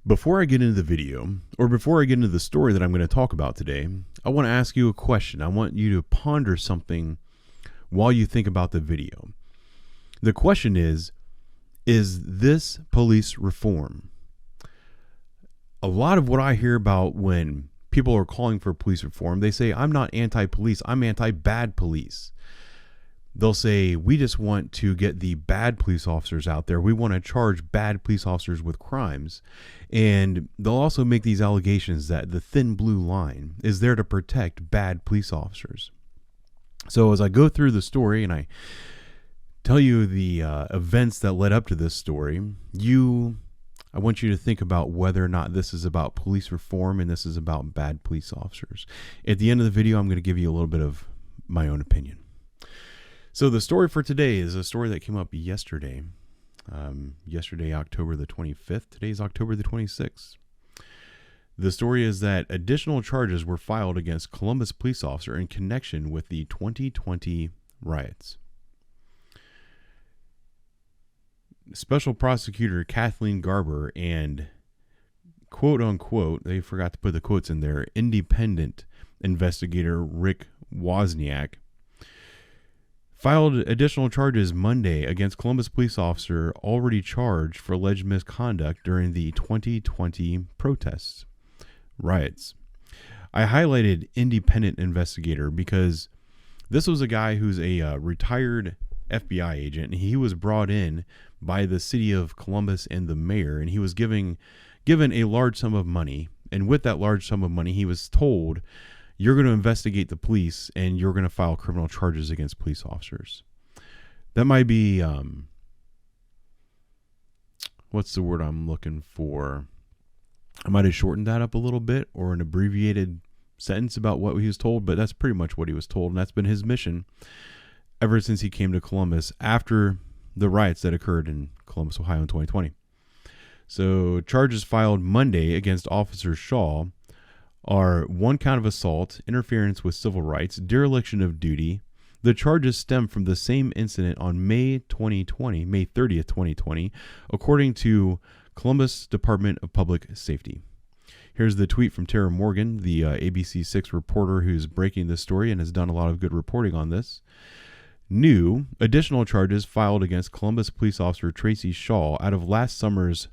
Before I get into the video, or before I get into the story that I'm going to talk about today, I want to ask you a question. I want you to ponder something while you think about the video. The question is this police reform? A lot of what I hear about when people are calling for police reform, they say, I'm not anti-police, I'm anti-bad police. They'll say, we just want to get the bad police officers out there. We want to charge bad police officers with crimes. And they'll also make these allegations that the thin blue line is there to protect bad police officers. So as I go through the story and I tell you the events that led up to this story, I want you to think about whether or not this is about police reform and this is about bad police officers. At the end of the video, I'm going to give you a little bit of my own opinion. So the story for today is a story that came up yesterday. Yesterday, October the 25th. Today's October the 26th. The story is that additional charges were filed against Columbus police officer in connection with the 2020 riots. Special prosecutor Kathleen Garber and quote unquote, they forgot to put the quotes in there, independent investigator Rick Wozniak filed additional charges Monday against Columbus police officer already charged for alleged misconduct during the 2020 protests, riots. I highlighted independent investigator because this was a guy who's a retired FBI agent, and he was brought in by the city of Columbus and the mayor, and he was given a large sum of money, and with that large sum of money, he was told, you're going to investigate the police and you're going to file criminal charges against police officers. That might be, what's the word I'm looking for? I might have shortened that up a little bit or an abbreviated sentence about what he was told, but that's pretty much what he was told. And that's been his mission ever since he came to Columbus after the riots that occurred in Columbus, Ohio in 2020. So charges filed Monday against Officer Shaw are one count of assault, interference with civil rights, dereliction of duty. The charges stem from the same incident on May 30th, 2020, according to Columbus Department of Public Safety. Here's the tweet from Tara Morgan, the ABC6 reporter who's breaking this story and has done a lot of good reporting on this. New additional charges filed against Columbus police officer Tracy Shaw out of last summer's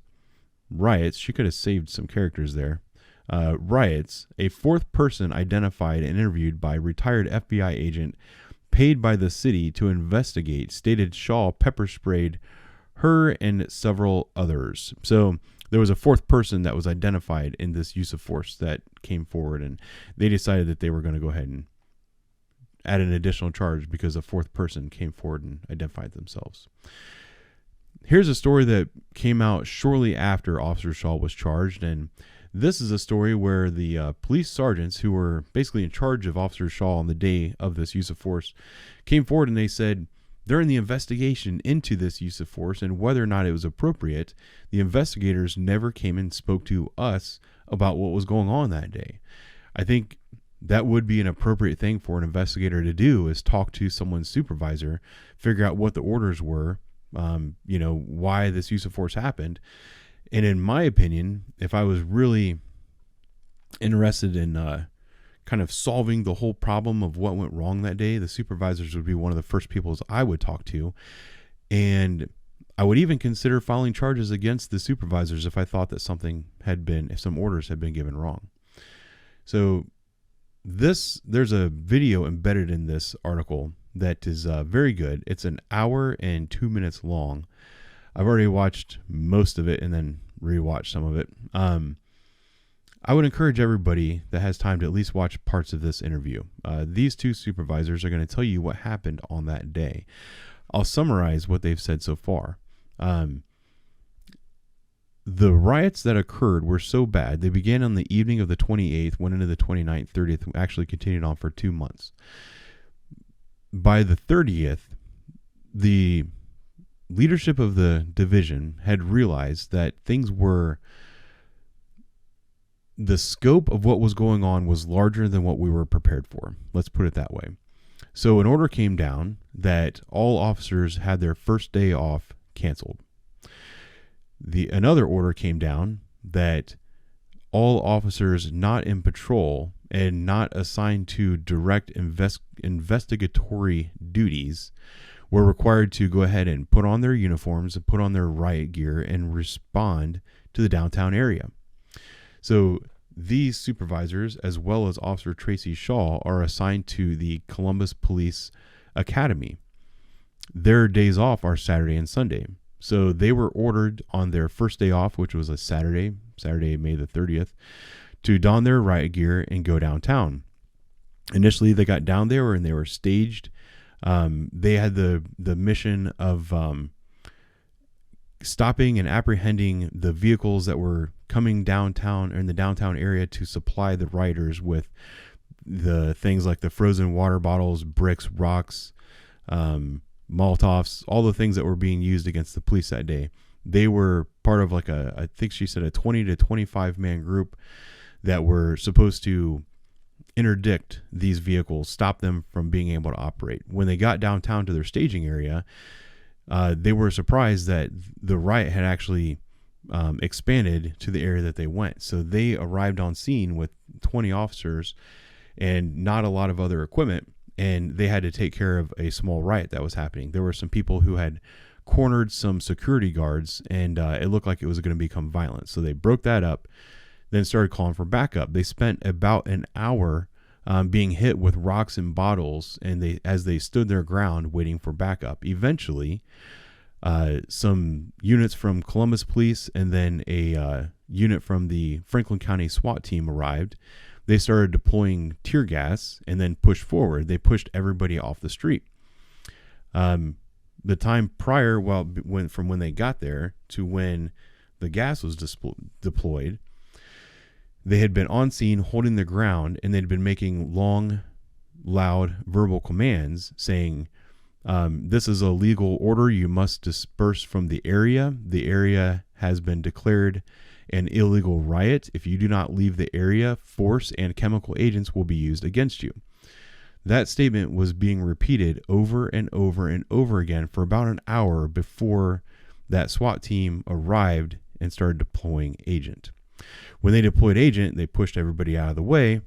riots. She could have saved some characters there. Riots, a fourth person identified and interviewed by retired FBI agent paid by the city to investigate, stated Shaw pepper sprayed her and several others. So there was a fourth person that was identified in this use of force that came forward, and they decided that they were going to go ahead and add an additional charge because a fourth person came forward and identified themselves. Here's a story that came out shortly after Officer Shaw was charged, and this is a story where the police sergeants who were basically in charge of Officer Shaw on the day of this use of force came forward and they said during the investigation into this use of force and whether or not it was appropriate, the investigators never came and spoke to us about what was going on that day. I think that would be an appropriate thing for an investigator to do, is talk to someone's supervisor, figure out what the orders were, why this use of force happened. And in my opinion, if I was really interested in kind of solving the whole problem of what went wrong that day, the supervisors would be one of the first people I would talk to. And I would even consider filing charges against the supervisors if I thought that if some orders had been given wrong. So there's a video embedded in this article that is very good. It's an hour and 2 minutes long. I've already watched most of it and then rewatched some of it. I would encourage everybody that has time to at least watch parts of this interview. These two supervisors are going to tell you what happened on that day. I'll summarize what they've said so far. The riots that occurred were so bad, they began on the evening of the 28th, went into the 29th, 30th, and actually continued on for 2 months. By the 30th, the leadership of the division had realized that the scope of what was going on was larger than what we were prepared for. Let's put it that way. So an order came down that all officers had their first day off canceled. Another order came down that all officers not in patrol and not assigned to direct investigatory duties were required to go ahead and put on their uniforms and put on their riot gear and respond to the downtown area. So these supervisors, as well as Officer Tracy Shaw, are assigned to the Columbus Police Academy. Their days off are Saturday and Sunday. So they were ordered on their first day off, which was a Saturday, May the 30th, to don their riot gear and go downtown. Initially, they got down there and they were staged. They had the mission of stopping and apprehending the vehicles that were coming downtown or in the downtown area to supply the rioters with the things like the frozen water bottles, bricks, rocks, Molotovs, all the things that were being used against the police that day. They were part of like I think she said a 20 to 25 man group that were supposed to interdict these vehicles, stop them from being able to operate. When they got downtown to their staging area, they were surprised that the riot had actually expanded to the area that they went. So they arrived on scene with 20 officers and not a lot of other equipment, and they had to take care of a small riot that was happening. There were some people who had cornered some security guards, and it looked like it was going to become violent. So they broke that up, then started calling for backup. They spent about an hour being hit with rocks and bottles, and as they stood their ground waiting for backup. Eventually, some units from Columbus Police and then a unit from the Franklin County SWAT team arrived. They started deploying tear gas and then pushed forward. They pushed everybody off the street. The time prior, from when they got there to when the gas was deployed, they had been on scene holding their ground, and they'd been making long, loud verbal commands saying, this is a legal order. You must disperse from the area. The area has been declared an illegal riot. If you do not leave the area, force and chemical agents will be used against you. That statement was being repeated over and over and over again for about an hour before that SWAT team arrived and started deploying agent. When they deployed agent, they pushed everybody out of the way,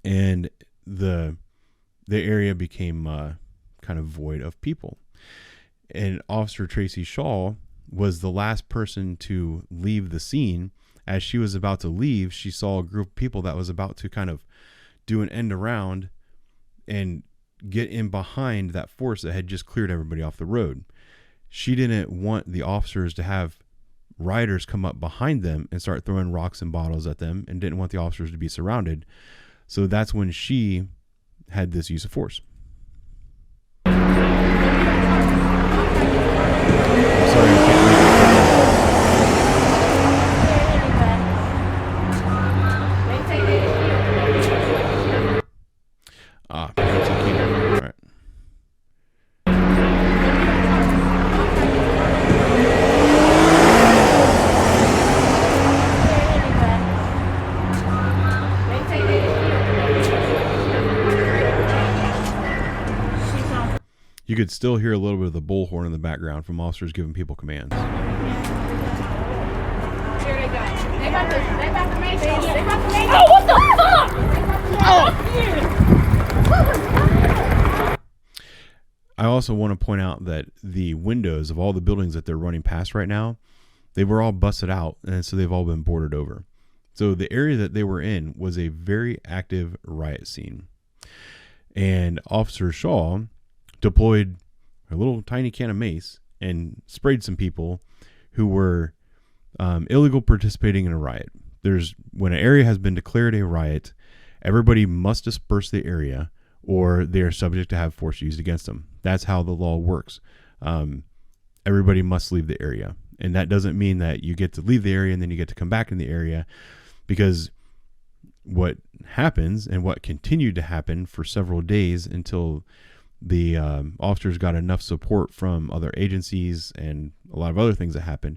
and the area became kind of void of people. And Officer Tracy Shaw was the last person to leave the scene. As she was about to leave, she saw a group of people that was about to kind of do an end around and get in behind that force that had just cleared everybody off the road. She didn't want the officers to have rioters come up behind them and start throwing rocks and bottles at them, and didn't want the officers to be surrounded. So that's when she had this use of force. I'm sorry, I can't make it. Perhaps I can't. All right. You could still hear a little bit of the bullhorn in the background from officers giving people commands. Here they go. They got the mace. They got the mace. Oh, what the fuck? Oh. I also want to point out that the windows of all the buildings that they're running past right now, they were all busted out, and so they've all been boarded over. So the area that they were in was a very active riot scene. And Officer Shaw deployed a little tiny can of mace and sprayed some people who were illegal participating in a riot. When an area has been declared a riot, everybody must disperse the area, or they are subject to have force used against them. That's how the law works. Everybody must leave the area. And that doesn't mean that you get to leave the area and then you get to come back in the area, because what happens, and what continued to happen for several days until the officers got enough support from other agencies and a lot of other things that happened,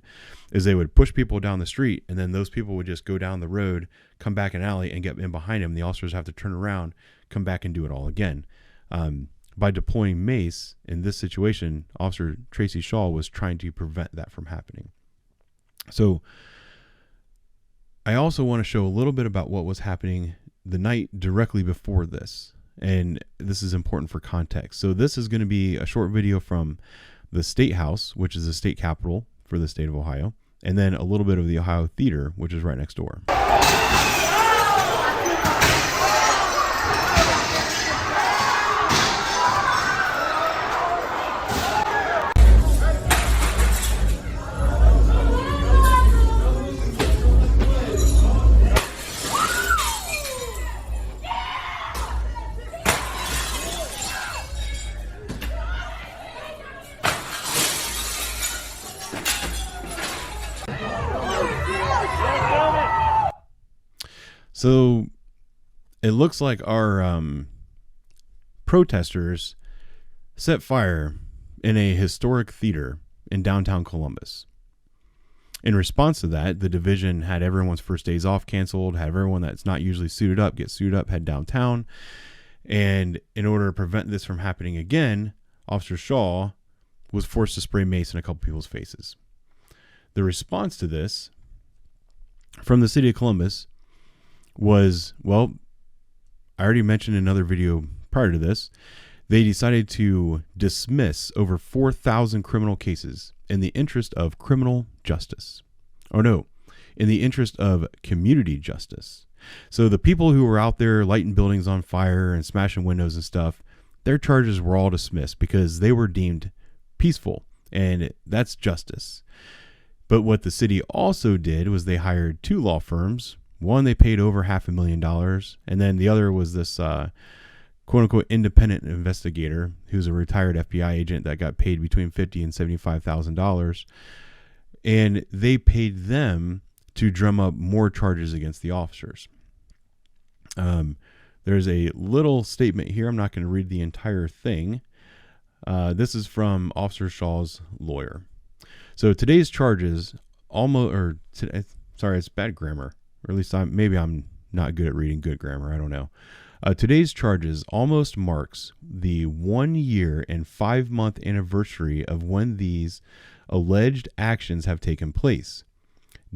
is they would push people down the street, and then those people would just go down the road, come back an alley, and get in behind them. The officers have to turn around, come back, and do it all again. By deploying mace in this situation, Officer Tracy Shaw was trying to prevent that from happening. So I also want to show a little bit about what was happening the night directly before this. And this is important for context. So this is going to be a short video from the State House, which is the state capitol for the state of Ohio, and then a little bit of the Ohio Theater, which is right next door. So it looks like our protesters set fire in a historic theater in downtown Columbus. In response to that, the division had everyone's first days off canceled, had everyone that's not usually suited up get suited up, head downtown. And in order to prevent this from happening again, Officer Shaw was forced to spray mace in a couple people's faces. The response to this from the city of Columbus was, well, I already mentioned in another video prior to this, they decided to dismiss over 4,000 criminal cases in the interest of criminal justice. Oh no, in the interest of community justice. So the people who were out there lighting buildings on fire and smashing windows and stuff, their charges were all dismissed because they were deemed peaceful, and that's justice. But what the city also did was they hired 2 law firms. One, they paid over $500,000, and then the other was this quote-unquote independent investigator who's a retired FBI agent that got paid between $50,000 and $75,000, and they paid them to drum up more charges against the officers. There's a little statement here. I'm not going to read the entire thing. This is from Officer Shaw's lawyer. So today's charges it's bad grammar. Or at least maybe I'm not good at reading good grammar. I don't know. Today's charges almost marks the 1 year and 5 month anniversary of when these alleged actions have taken place.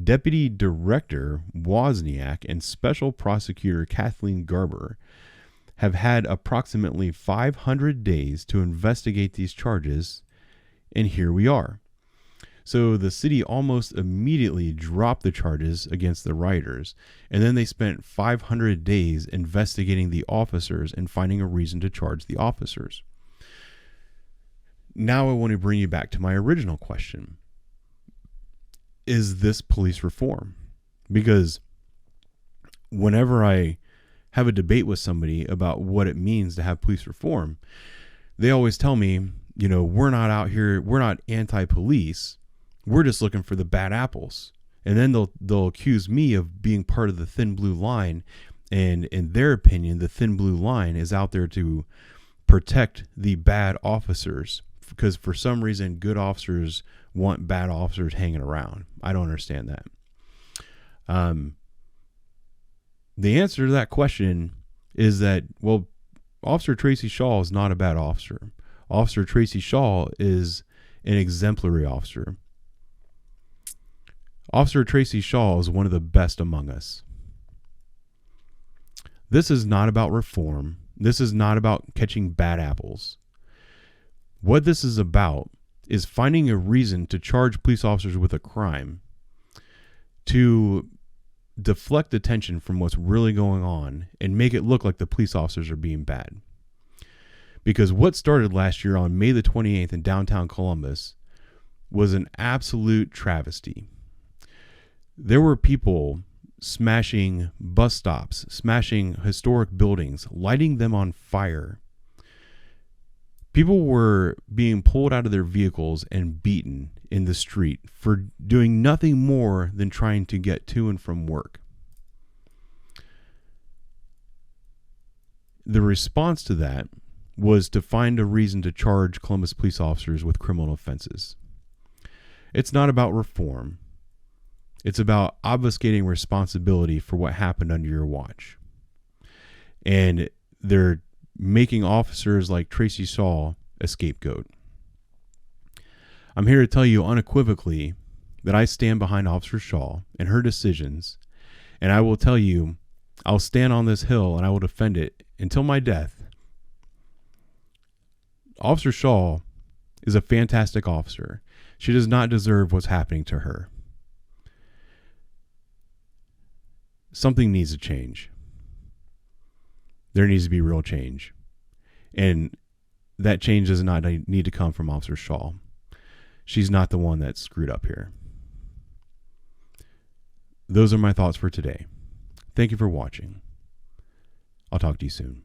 Deputy Director Wozniak and Special Prosecutor Kathleen Garber have had approximately 500 days to investigate these charges, and here we are. So the city almost immediately dropped the charges against the rioters, and then they spent 500 days investigating the officers and finding a reason to charge the officers. Now I want to bring you back to my original question. Is this police reform? Because whenever I have a debate with somebody about what it means to have police reform, they always tell me, we're not out here, we're not anti-police. We're just looking for the bad apples. And then they'll accuse me of being part of the thin blue line. And in their opinion, the thin blue line is out there to protect the bad officers. Because for some reason, good officers want bad officers hanging around. I don't understand that. The answer to that question is that, well, Officer Tracy Shaw is not a bad officer. Officer Tracy Shaw is an exemplary officer. Officer Tracy Shaw is one of the best among us. This is not about reform. This is not about catching bad apples. What this is about is finding a reason to charge police officers with a crime, to deflect attention from what's really going on and make it look like the police officers are being bad. Because what started last year on May the 28th in downtown Columbus was an absolute travesty. There were people smashing bus stops, smashing historic buildings, lighting them on fire. People were being pulled out of their vehicles and beaten in the street for doing nothing more than trying to get to and from work. The response to that was to find a reason to charge Columbus police officers with criminal offenses. It's not about reform. It's about obfuscating responsibility for what happened under your watch. And they're making officers like Tracy Shaw a scapegoat. I'm here to tell you unequivocally that I stand behind Officer Shaw and her decisions, And I will tell you, I'll stand on this hill and I will defend it until my death. Officer Shaw is a fantastic officer. She does not deserve what's happening to her. Something needs to change. There needs to be real change. And that change does not need to come from Officer Shaw. She's not the one that's screwed up here. Those are my thoughts for today. Thank you for watching. I'll talk to you soon.